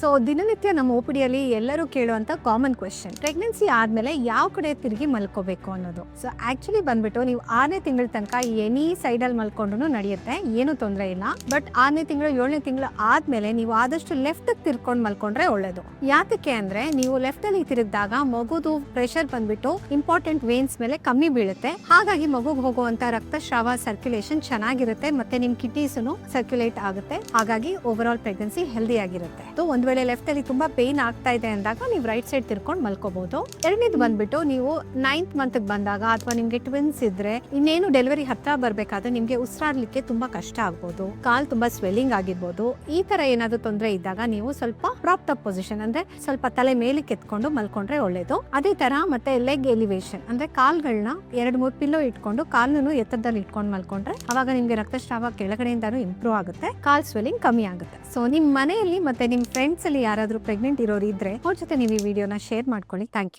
So ದಿನನಿತ್ಯ ನಮ್ಮ ಓಪಿಡಿಯಲ್ಲಿ ಎಲ್ಲರೂ ಕೇಳುವಂತ ಕಾಮನ್ ಕ್ವೆಶ್ಚನ್, ಪ್ರೆಗ್ನೆನ್ಸಿ ಆದ್ಮೇಲೆ ಯಾವ ಕಡೆ ತಿರುಗಿ ಮಲ್ಕೋಬೇಕು ಅನ್ನೋದು. ಸೊ ಆಕ್ಚುಲಿ ಬಂದ್ಬಿಟ್ಟು ನೀವು 6ನೇ ತಿಂಗಳ ತನಕ ಎನಿ ಸೈಡ್ ಅಲ್ಲಿ ಮಲ್ಕೊಂಡ್ರು ನಡೆಯುತ್ತೆ, ಏನು ತೊಂದರೆ ಇಲ್ಲ. ಬಟ್ 6ನೇ ತಿಂಗಳು 7ನೇ ತಿಂಗಳು ಆದ್ಮೇಲೆ ನೀವು ಆದಷ್ಟು ಲೆಫ್ಟ್ ತಿರ್ಕೊಂಡು ಮಲ್ಕೊಂಡ್ರೆ ಒಳ್ಳೇದು. ಯಾತಕ್ಕೆ ಅಂದ್ರೆ ನೀವು ಲೆಫ್ಟ್ ಅಲ್ಲಿ ತಿರುಗಿದಾಗ ಮಗುದು ಪ್ರೆಷರ್ ಬಂದ್ಬಿಟ್ಟು ಇಂಪಾರ್ಟೆಂಟ್ ವೇನ್ಸ್ ಮೇಲೆ ಕಮ್ಮಿ ಬೀಳುತ್ತೆ. ಹಾಗಾಗಿ ಮಗುಗೆ ಹೋಗುವಂತ ರಕ್ತಸ್ರಾವ ಸರ್ಕ್ಯುಲೇಷನ್ ಚೆನ್ನಾಗಿರುತ್ತೆ, ಮತ್ತೆ ನಿಮ್ ಕಿಡ್ನೀಸ್ ಸರ್ಕ್ಯುಲೇಟ್ ಆಗುತ್ತೆ. ಹಾಗಾಗಿ ಓವರ್ ಆಲ್ ಪ್ರೆಗ್ನೆನ್ಸಿ ಹೆಲ್ದಿ ಆಗಿರುತ್ತೆ. ಒಂದ್ ವೇಳೆ ಲೆಫ್ಟ್ ಅಲ್ಲಿ ತುಂಬಾ ಪೇನ್ ಆಗ್ತಾ ಇದೆ ಅಂದಾಗ ನೀವು ರೈಟ್ ಸೈಡ್ ತಿರ್ಕೊಂಡು ಮಲ್ಕೋಬಹುದು. ಎರಡನೇದು ಬಂದ್ಬಿಟ್ಟು ನೀವು 9th ಮಂತ್ ಬಂದಾಗ ಅಥವಾ ನಿಮ್ಗೆ ಟ್ವಿನ್ಸ್ ಇದ್ರೆ ಇನ್ನೇನು ಡೆಲಿವರಿ ಹತ್ರ ಬರ್ಬೇಕಾದ್ರೆ ನಿಮ್ಗೆ ಉಸಿರಾಡ್ಲಿಕ್ಕೆ ತುಂಬಾ ಕಷ್ಟ ಆಗ್ಬೋದು, ಕಾಲ್ ತುಂಬಾ ಸ್ವೆಲ್ಲಿಂಗ್ ಆಗಿರ್ಬೋದು. ಈ ತರ ಏನಾದ್ರು ತೊಂದರೆ ಇದ್ದಾಗ ನೀವು ಸ್ವಲ್ಪ ಪ್ರಾಪ್ಟ್ ಅಪ್ ಪೊಸಿಷನ್ ಅಂದ್ರೆ ಸ್ವಲ್ಪ ತಲೆ ಮೇಲೆ ಕೆತ್ಕೊಂಡು ಮಲ್ಕೊಂಡ್ರೆ ಒಳ್ಳೇದು. ಅದೇ ತರ ಮತ್ತೆ ಲೆಗ್ ಎಲಿವೇಶನ್ ಅಂದ್ರೆ ಕಾಲ್ಗಳನ್ನ 2-3 ಪಿಲ್ಲೋ ಇಟ್ಕೊಂಡು ಕಾಲನ್ನು ಎತ್ತರದಲ್ಲಿ ಇಟ್ಕೊಂಡು ಮಲ್ಕೊಂಡ್ರೆ ಅವಾಗ ನಿಮ್ಗೆ ರಕ್ತಸ್ರಾವ ಕೆಳಗಡೆಯಿಂದಾನು ಇಂಪ್ರೂವ್ ಆಗುತ್ತೆ, ಕಾಲ್ ಸ್ವೆಲ್ಲಿಂಗ್ ಕಮ್ಮಿ ಆಗುತ್ತೆ. ಸೊ ನಿಮ್ ಮನೆಯಲ್ಲಿ ಮತ್ತೆ ನಿಮ್ ಫ್ರೆಂಡ್ಸ್ ಅಲ್ಲಿ ಯಾರಾದ್ರೂ ಪ್ರೆಗ್ನೆಂಟ್ ಇರೋರು ಇದ್ರೆ ಅವ್ರ ಜೊತೆ ನೀವು ಈ ವಿಡಿಯೋನ ಶೇರ್ ಮಾಡ್ಕೊಳ್ಳಿ. Thank you.